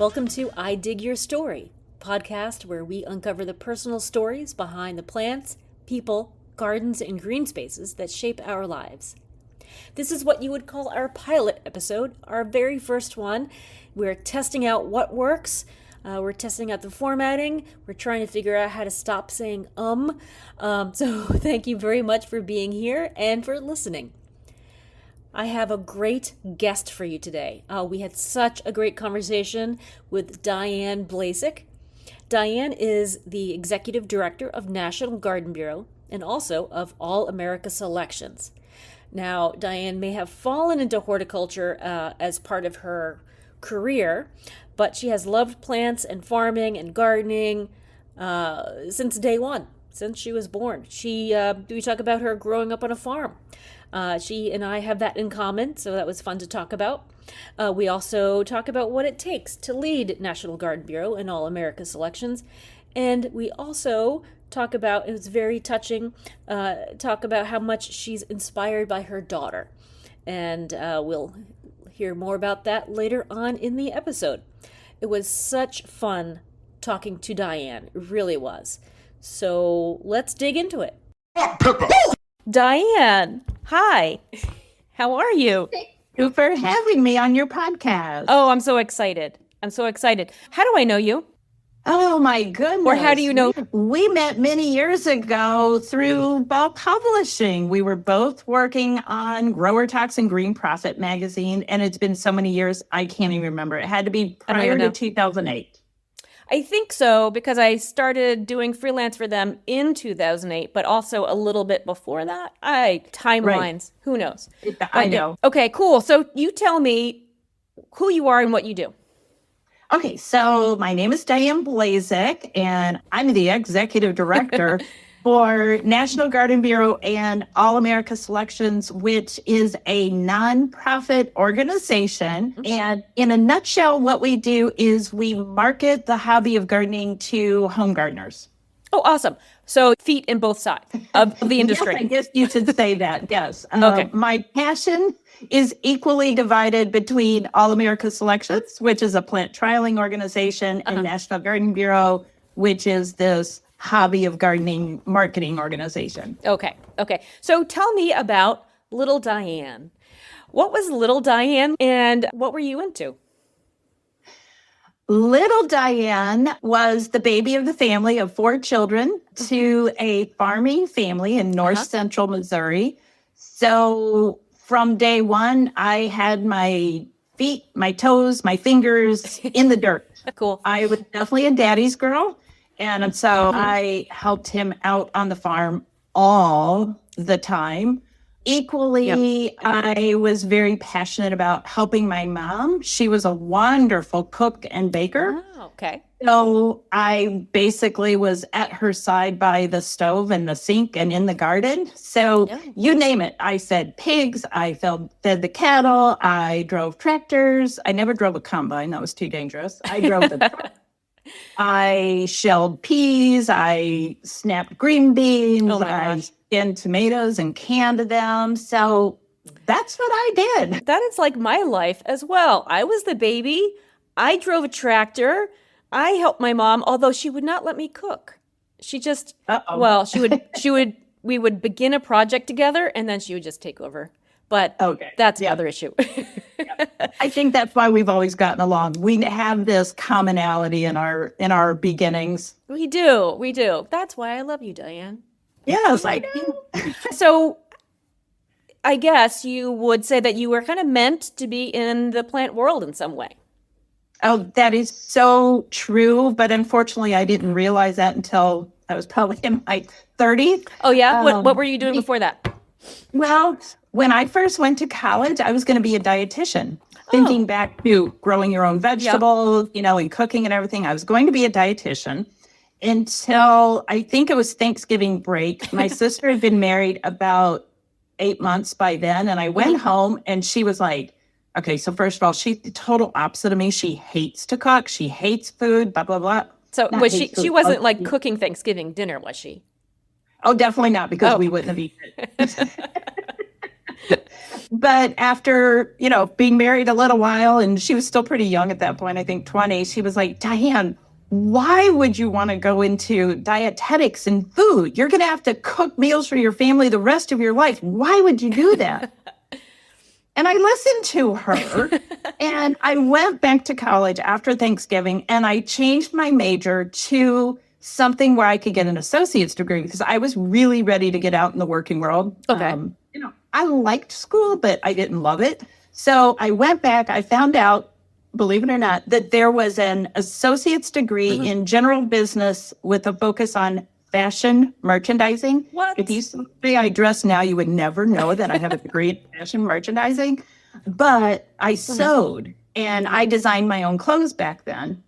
Welcome to I Dig Your Story, podcast where we uncover the personal stories behind the plants, people, gardens, and green spaces that shape our lives. This is what you would call our pilot episode, our very first one. We're testing out what works. We're testing out the formatting. We're trying to figure out how to stop saying So thank you very much for being here and for listening. I have a great guest for you today. We had such a great conversation with Diane Blazek. Diane is the Executive Director of National Garden Bureau and also of All America Selections. Now, Diane may have fallen into horticulture as part of her career, but she has loved plants and farming and gardening since day one, since she was born. We talk about her growing up on a farm. She and I have that in common, so that was fun to talk about. We also talk about what it takes to lead National Garden Bureau and All America Selections. And we also talk about, it was very touching, talk about how much she's inspired by her daughter. And we'll hear more about that later on in the episode. It was such fun talking to Diane. It really was. So let's dig into it. Diane, hi. How are you? Thank you for having me on your podcast. Oh, I'm so excited. How do I know you? Oh, my goodness. Or how do you know? We met many years ago through bulk publishing. We were both working on Grower Talks and Green Profit magazine, and it's been so many years, I can't even remember. It had to be prior to 2008. I think so, because I started doing freelance for them in 2008, but also a little bit before that. Timelines, right. Who knows? I know. Okay, cool. So you tell me who you are and what you do. Okay, so my name is Diane Blazek, and I'm the executive director for National Garden Bureau and All America Selections, which is a nonprofit organization. Mm-hmm. And in a nutshell, what we do is we market the hobby of gardening to home gardeners. Oh, awesome. So feet in both sides of the industry. Yes, I guess you should say that, yes. Okay. My passion is equally divided between All America Selections, which is a plant trialing organization, and National Garden Bureau, which is this hobby of gardening marketing organization. Okay. So tell me about little Diane. What was little Diane and what were you into? Little Diane was the baby of the family of 4 children to a farming family in north central Missouri. So from day one, I had my feet, my toes, my fingers in the dirt. Cool. I was definitely a daddy's girl. And so I helped him out on the farm all the time. Equally, I was very passionate about helping my mom. She was a wonderful cook and baker. Oh, okay. So I basically was at her side by the stove and the sink and in the garden. So you name it. I fed pigs. I fed the cattle. I drove tractors. I never drove a combine. That was too dangerous. I drove the truck. I shelled peas. I snapped green beans. I skinned tomatoes and canned them. So that's what I did. That is like my life as well. I was the baby. I drove a tractor. I helped my mom, although she would not let me cook. She just, we would begin a project together and then she would just take over. But that's another issue. I think that's why we've always gotten along. We have this commonality in our beginnings. We do. That's why I love you, Diane. Yes, I do. So I guess you would say that you were kind of meant to be in the plant world in some way. Oh, that is so true. But unfortunately, I didn't realize that until I was probably in my 30s. Oh, yeah? What were you doing before that? Well, when I first went to college, I was going to be a dietitian. Thinking back to growing your own vegetables, and cooking and everything, I was going to be a dietitian until I think it was Thanksgiving break. My sister had been married about 8 months by then. And I went home and she was like, okay, so first of all, she's the total opposite of me. She hates to cook. She hates food, blah, blah, blah. So was she wasn't like cooking Thanksgiving dinner, was she? Oh, definitely not, because we wouldn't have eaten it. But after, being married a little while, and she was still pretty young at that point, I think 20, she was like, Diane, why would you want to go into dietetics and food? You're going to have to cook meals for your family the rest of your life. Why would you do that? And I listened to her, and I went back to college after Thanksgiving, and I changed my major to something where I could get an associate's degree because I was really ready to get out in the working world. Okay. I liked school, but I didn't love it. So I went back. I found out, believe it or not, that there was an associate's degree in general business with a focus on fashion merchandising. What? If you saw the way I dress now, you would never know that I have a degree in fashion merchandising. But I sewed and I designed my own clothes back then.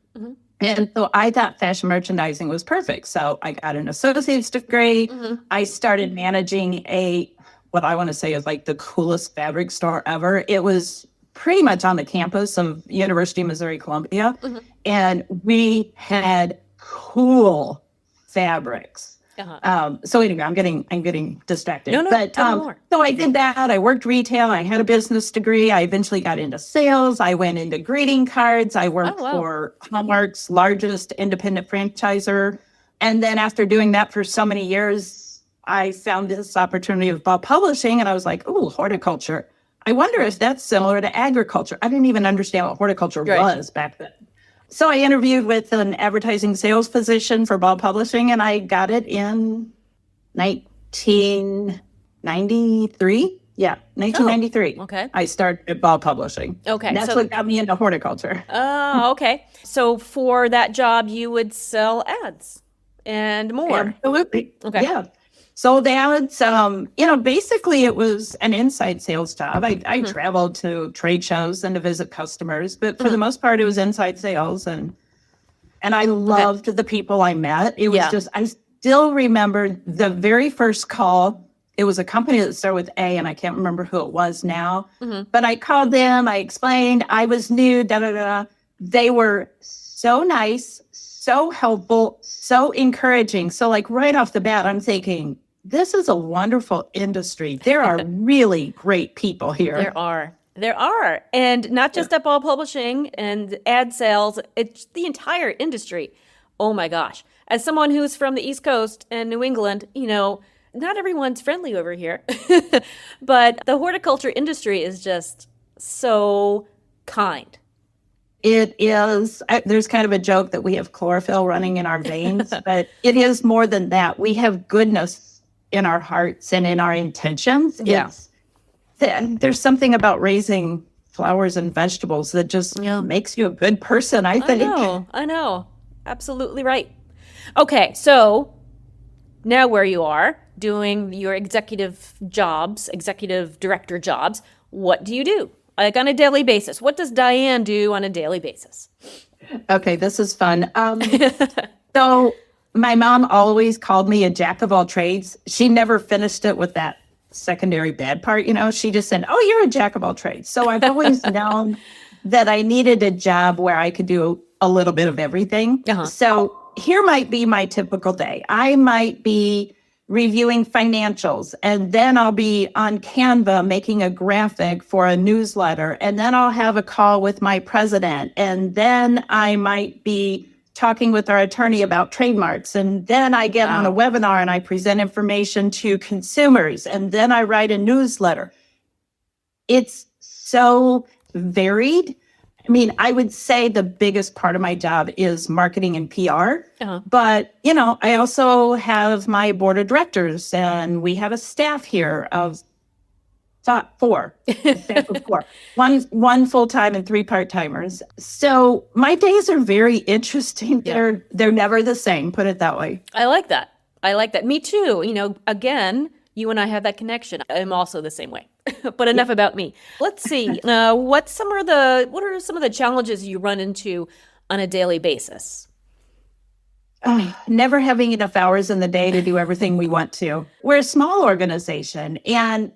And so I thought fashion merchandising was perfect. So I got an associate's degree. I started managing what I want to say is like the coolest fabric store ever. It was pretty much on the campus of University of Missouri Columbia. And we had cool fabrics. So anyway, I'm getting distracted. No, but tell me more. So I did that. I worked retail. I had a business degree. I eventually got into sales. I went into greeting cards. I worked for Hallmark's largest independent franchisor. And then after doing that for so many years, I found this opportunity of publishing, and I was like, "Oh, horticulture. I wonder if that's similar to agriculture." I didn't even understand what horticulture was back then. So I interviewed with an advertising sales position for Ball Publishing, and I got it in 1993. Yeah, 1993. Oh, okay. I started at Ball Publishing. Okay. And that's what got me into horticulture. Oh, okay. So for that job, you would sell ads and more. Absolutely. Okay. Yeah. Sold ads. Basically it was an inside sales job. I traveled to trade shows and to visit customers, but for the most part, it was inside sales. And I loved the people I met. It was just, I still remember the very first call. It was a company that started with A, and I can't remember who it was now, but I called them. I explained I was new, They were so nice, so helpful, so encouraging. So like right off the bat, I'm thinking, this is a wonderful industry. There are really great people here. There are. And not just at Ball Publishing and ad sales, it's the entire industry. Oh my gosh. As someone who's from the East Coast and New England, not everyone's friendly over here. But the horticulture industry is just so kind. It is. There's kind of a joke that we have chlorophyll running in our veins, but it is more than that. We have goodness in our hearts and in our intentions. Yeah. There's something about raising flowers and vegetables that just makes you a good person, I think. I know. Absolutely right. Okay, so now where you are doing your executive director jobs, what do you do? Like on a daily basis? What does Diane do on a daily basis? Okay, this is fun. So my mom always called me a jack of all trades. She never finished it with that secondary bad part, She just said, "Oh, you're a jack of all trades." So I've always known that I needed a job where I could do a little bit of everything. So here might be my typical day. I might be reviewing financials, and then I'll be on Canva making a graphic for a newsletter, and then I'll have a call with my president, and then I might be talking with our attorney about trademarks, and then I get on a webinar and I present information to consumers, and then I write a newsletter. It's so varied. I mean, I would say the biggest part of my job is marketing and PR. But, I also have my board of directors, and we have a staff here of four. Staff of four. One full-time and 3 part-timers. So my days are very interesting. They're never the same, put it that way. I like that. Me too. Again, you and I have that connection. I'm also the same way. But enough about me. Let's see. What are some of the challenges you run into on a daily basis? Never having enough hours in the day to do everything we want to. We're a small organization, and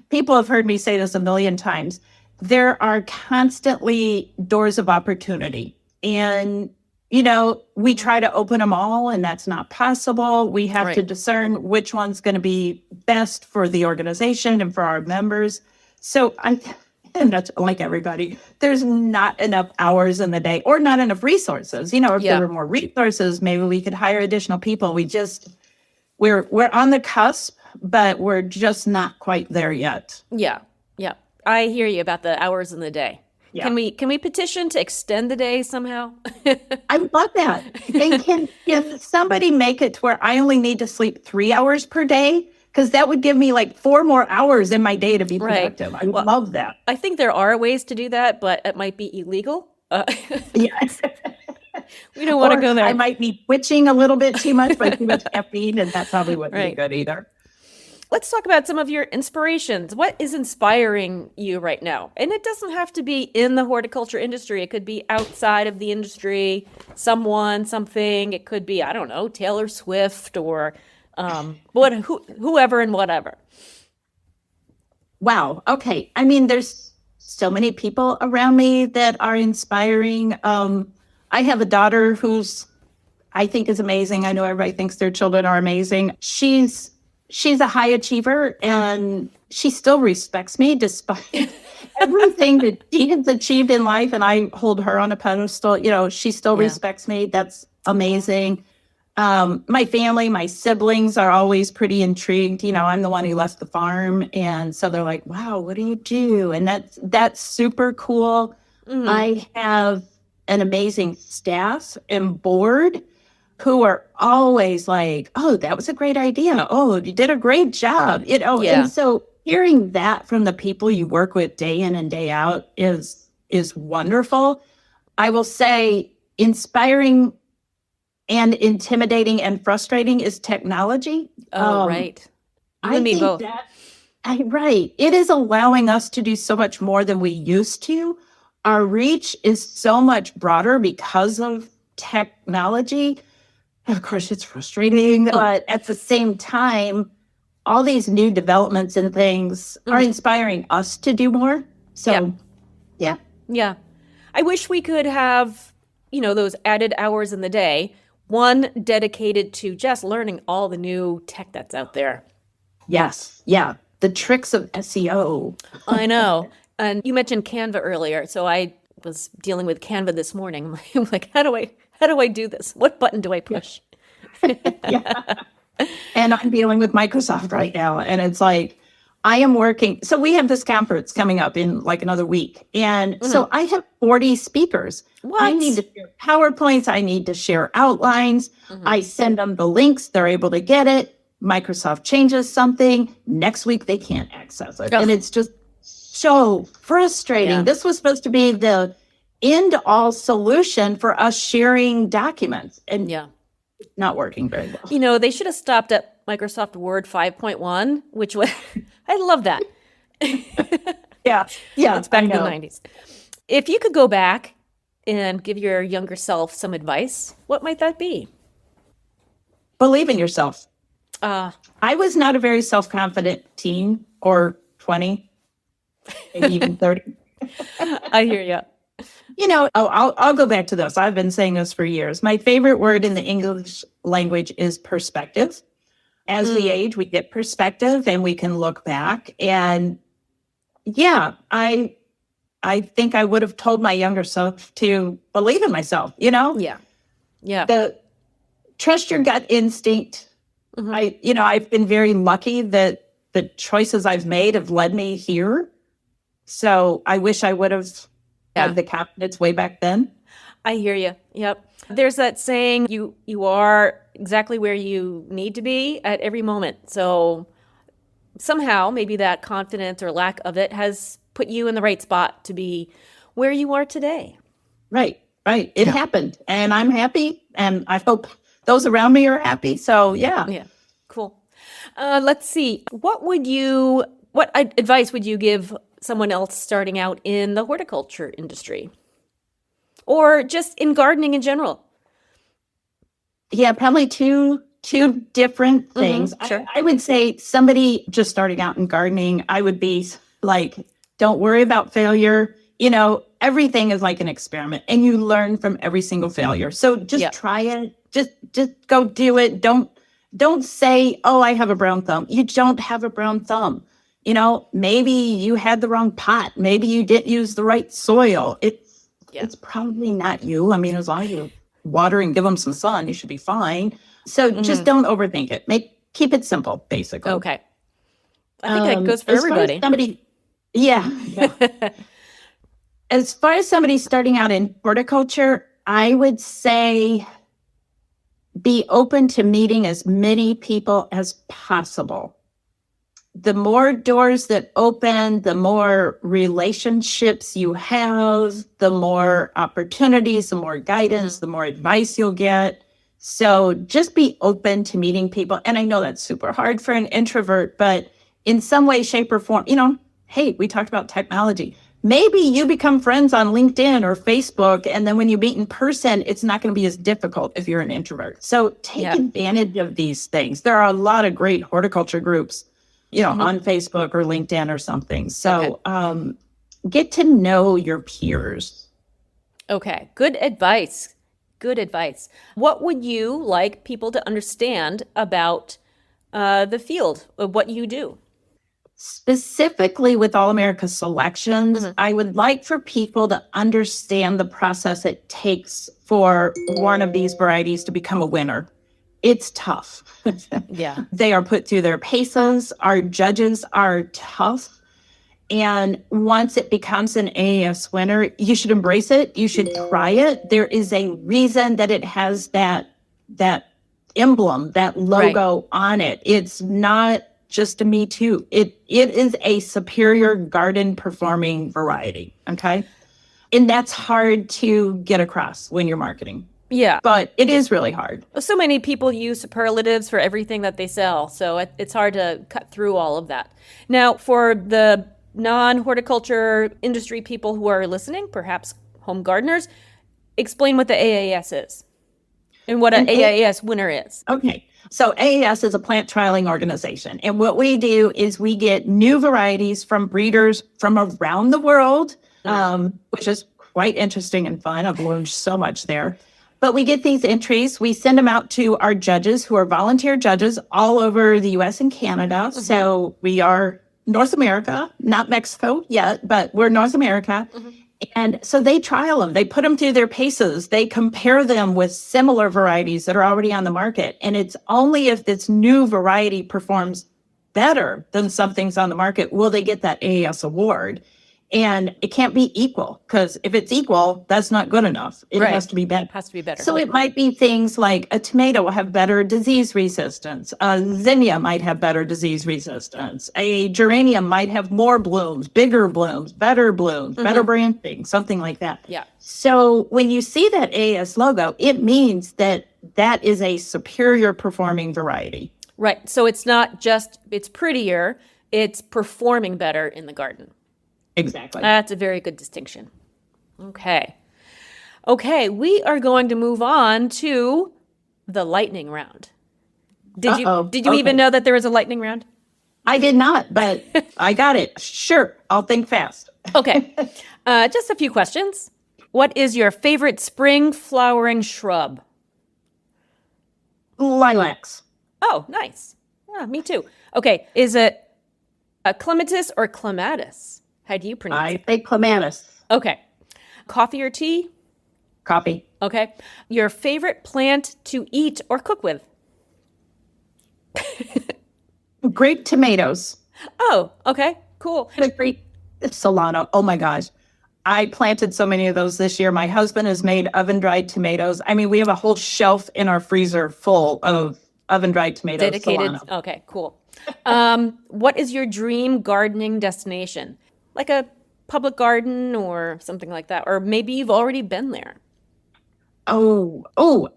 people have heard me say this a million times. There are constantly doors of opportunity. And we try to open them all, and that's not possible. We have to discern which one's going to be best for the organization and for our members. So and that's like everybody, there's not enough hours in the day or not enough resources. If there were more resources, maybe we could hire additional people. We're on the cusp, but we're just not quite there yet. Yeah. Yeah. I hear you about the hours in the day. Yeah. Can we petition to extend the day somehow? I love that. If somebody make it to where I only need to sleep 3 hours per day, because that would give me like 4 more hours in my day to be productive. I love that. I think there are ways to do that, but it might be illegal. Yes. We don't want to go there. I might be twitching a little bit too much by too much caffeine, and that probably wouldn't be good either. Let's talk about some of your inspirations. What is inspiring you right now? And it doesn't have to be in the horticulture industry. It could be outside of the industry, something. It could be, I don't know, Taylor Swift or whoever and whatever. Wow. Okay. I mean, there's so many people around me that are inspiring. I have a daughter who's, I think, is amazing. I know everybody thinks their children are amazing. She's a high achiever, and she still respects me despite everything that she has achieved in life. And I hold her on a pedestal. She still respects me. That's amazing. My family, my siblings are always pretty intrigued. I'm the one who left the farm. And so they're like, wow, what do you do? And that's super cool. Mm-hmm. I have an amazing staff and board who are always like, oh, that was a great idea. Oh, you did a great job. And so hearing that from the people you work with day in and day out is wonderful. I will say inspiring and intimidating and frustrating is technology. Oh, right. You and me both. Right. It is allowing us to do so much more than we used to. Our reach is so much broader because of technology. Of course, it's frustrating, but at the same time, all these new developments and things are inspiring us to do more. So, yeah. I wish we could have, those added hours in the day, one dedicated to just learning all the new tech that's out there. Yes. Yeah. The tricks of SEO. I know. And you mentioned Canva earlier. So I was dealing with Canva this morning. I'm like, how do I do this? What button do I push? Yeah. And I'm dealing with Microsoft right now. And it's like, I am working. So we have this conference coming up in like another week. And so I have 40 speakers. What? I need to share PowerPoints. I need to share outlines. I send them the links. They're able to get it. Microsoft changes something. Next week, they can't access it. And it's just so frustrating. Yeah. This was supposed to be the end-all solution for us sharing documents. And it's not working very well. They should have stopped at Microsoft Word 5.1, which was, I love that. Yeah. It's back in the 90s. If you could go back and give your younger self some advice, what might that be? Believe in yourself. I was not a very self-confident teen or 20, maybe even 30. I hear you. I'll go back to this. I've been saying this for years. My favorite word in the English language is perspective. As we age, we get perspective and we can look back. And I think I would have told my younger self to believe in myself, Yeah. Trust your gut instinct. I've been very lucky that the choices I've made have led me here. So I wish I would have had the confidence way back then. I hear you. Yep. There's that saying, you are exactly where you need to be at every moment. So somehow maybe that confidence or lack of it has put you in the right spot to be where you are today. Right. It happened, and I'm happy, and I hope those around me are happy. So Yeah. Cool. Let's see. What advice would you give someone else starting out in the horticulture industry? Or just in gardening in general? Yeah, probably two different things. Sure. I would say somebody just starting out in gardening, I would be like, don't worry about failure. everything is like an experiment and you learn from every single failure. So just try it. Just go do it. Don't say, oh, I have a brown thumb. You don't have a brown thumb. You know, maybe you had the wrong pot. Maybe you didn't use the right soil. It's probably not you. I mean, as long as you water and give them some sun, you should be fine. So just don't overthink it. Keep it simple, basically. Okay. I think that goes for everybody. Yeah. As far as somebody starting out in horticulture, I would say be open to meeting as many people as possible. The more doors that open, the more relationships you have, the more opportunities, the more guidance, the more advice you'll get. So just be open to meeting people. And I know that's super hard for an introvert, but in some way, shape, or form, hey, we talked about technology. Maybe you become friends on LinkedIn or Facebook, and then when you meet in person, it's not going to be as difficult if you're an introvert. So take advantage of these things. There are a lot of great horticulture groups, on Facebook or LinkedIn or something. So get to know your peers. Okay, good advice. Good advice. What would you like people to understand about the field of what you do? Specifically with All America Selections, I would like for people to understand the process it takes for one of these varieties to become a winner. It's tough. Yeah. They are put through their paces. Our judges are tough. And once it becomes an AAS winner, you should embrace it. You should try it. There is a reason that it has that emblem, that logo on it. It's not just a me too. It is a superior garden performing variety. Okay. And that's hard to get across when you're marketing. Yeah. But it is really hard. So many people use superlatives for everything that they sell. So it's hard to cut through all of that. Now, for the non-horticulture industry people who are listening, perhaps home gardeners, explain what the AAS is and what an AAS winner is. Okay. So AAS is a plant trialing organization. And what we do is we get new varieties from breeders from around the world, which is quite interesting and fun. I've learned so much there. But we get these entries. We send them out to our judges who are volunteer judges all over the U.S. and Canada. So we are North America, not Mexico yet, but we're North America. And so they trial them. They put them through their paces. They compare them with similar varieties that are already on the market. And it's only if this new variety performs better than something's on the market will they get that AAS award. And it can't be equal, because if it's equal, that's not good enough. It has to be better. It has to be better. So it might be things like a tomato will have better disease resistance. A zinnia might have better disease resistance. A geranium might have more blooms, bigger blooms, better branching, something like that. Yeah. So when you see that AAS logo, it means that that is a superior performing variety. Right. So it's not just, it's prettier, it's performing better in the garden. Exactly. That's a very good distinction. Okay, we are going to move on to the lightning round. Did you even know that there was a lightning round? I did not, but I got it. Sure, I'll think fast. Okay, just a few questions. What is your favorite spring flowering shrub? Lilacs. Oh, nice. Yeah, me too. Okay, is it a clematis or clematis? How do you pronounce it? I say clematis. Okay. Coffee or tea? Coffee. Okay. Your favorite plant to eat or cook with? Grape tomatoes. Oh, okay. Cool. The grape Solano. Oh my gosh. I planted so many of those this year. My husband has made oven-dried tomatoes. I mean, we have a whole shelf in our freezer full of oven-dried tomatoes. Dedicated. Solano. Okay, cool. What is your dream gardening destination? Like a public garden or something like that. Or maybe you've already been there. Oh,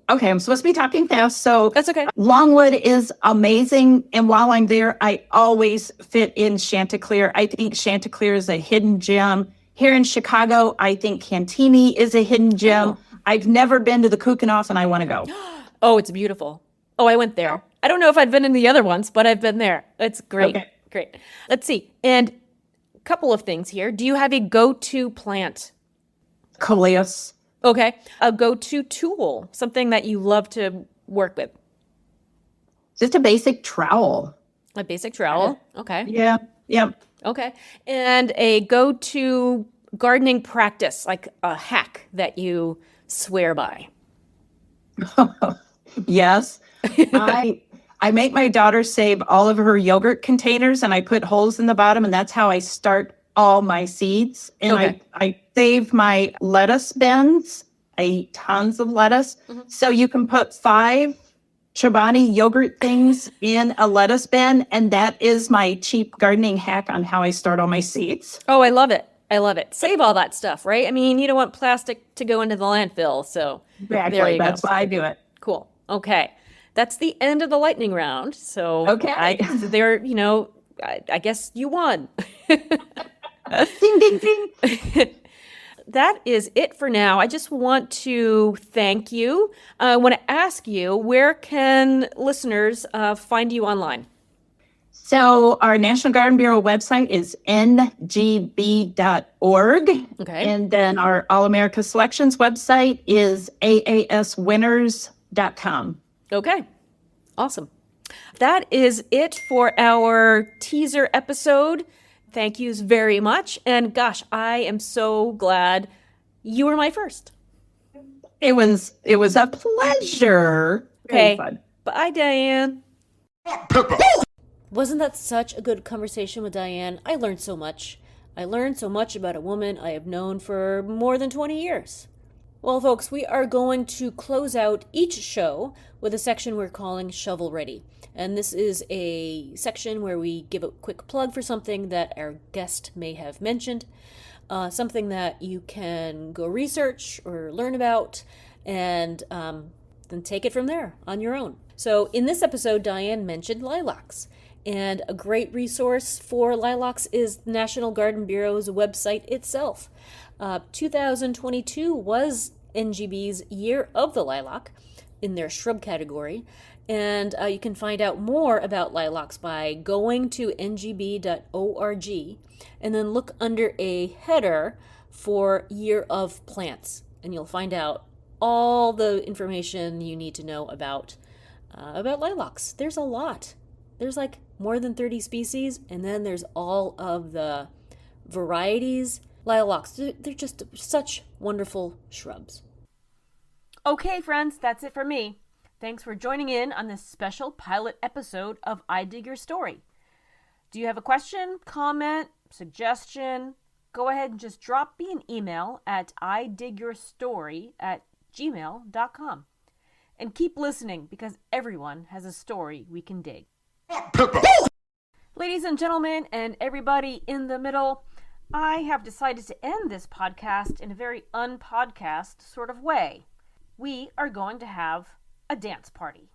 okay. I'm supposed to be talking fast. So that's okay. Longwood is amazing. And while I'm there, I always fit in Chanticleer. I think Chanticleer is a hidden gem. Here in Chicago, I think Cantini is a hidden gem. I've never been to the Kukenoff and I want to go. Oh, it's beautiful. Oh, I went there. I don't know if I've been in the other ones, but I've been there. It's great. Okay. Great. Let's see. And couple of things here. Do you have a go-to plant? Coleus. Okay. A go-to tool, something that you love to work with. Just a basic trowel. A basic trowel. Okay. Yeah. Yep. Okay. And a go-to gardening practice, like a hack that you swear by. Yes. I make my daughter save all of her yogurt containers and I put holes in the bottom, and that's how I start all my seeds. And Okay. I save my lettuce bins. I eat tons of lettuce. So you can put 5 Chobani yogurt things in a lettuce bin, and that is my cheap gardening hack on how I start all my seeds. Oh, I love it. I love it. Save all that stuff, right? I mean, you don't want plastic to go into the landfill, so Exactly. there you That's go. why I do it. Cool. Okay. That's the end of the lightning round. So Okay. I guess you won. Ding, ding, ding. That is it for now. I just want to thank you. I want to ask you, where can listeners find you online? So our National Garden Bureau website is ngb.org. Okay. And then our All America Selections website is aaswinners.com. Okay. Awesome. That is it for our teaser episode. Thank yous very much. And gosh, I am so glad you were my first. It was a pleasure. Okay. Very fun. Bye, Diane. Wasn't that such a good conversation with Diane? I learned so much. I learned so much about a woman I have known for more than 20 years. Well, folks, we are going to close out each show with a section we're calling Shovel Ready. And this is a section where we give a quick plug for something that our guest may have mentioned, something that you can go research or learn about, and then take it from there on your own. So in this episode, Diane mentioned lilacs. And a great resource for lilacs is National Garden Bureau's website itself. 2022 was NGB's Year of the Lilac in their shrub category. And you can find out more about lilacs by going to ngb.org and then look under a header for Year of Plants. And you'll find out all the information you need to know about lilacs. There's a lot. There's like more than 30 species, and then there's all of the varieties. Lilacs, they're just such wonderful shrubs. Okay, friends, that's it for me. Thanks for joining in on this special pilot episode of I Dig Your Story. Do you have a question, comment, suggestion? Go ahead and just drop me an email at idigyourstory@gmail.com. And keep listening, because everyone has a story we can dig. Ladies and gentlemen, and everybody in the middle, I have decided to end this podcast in a very unpodcast sort of way. We are going to have a dance party.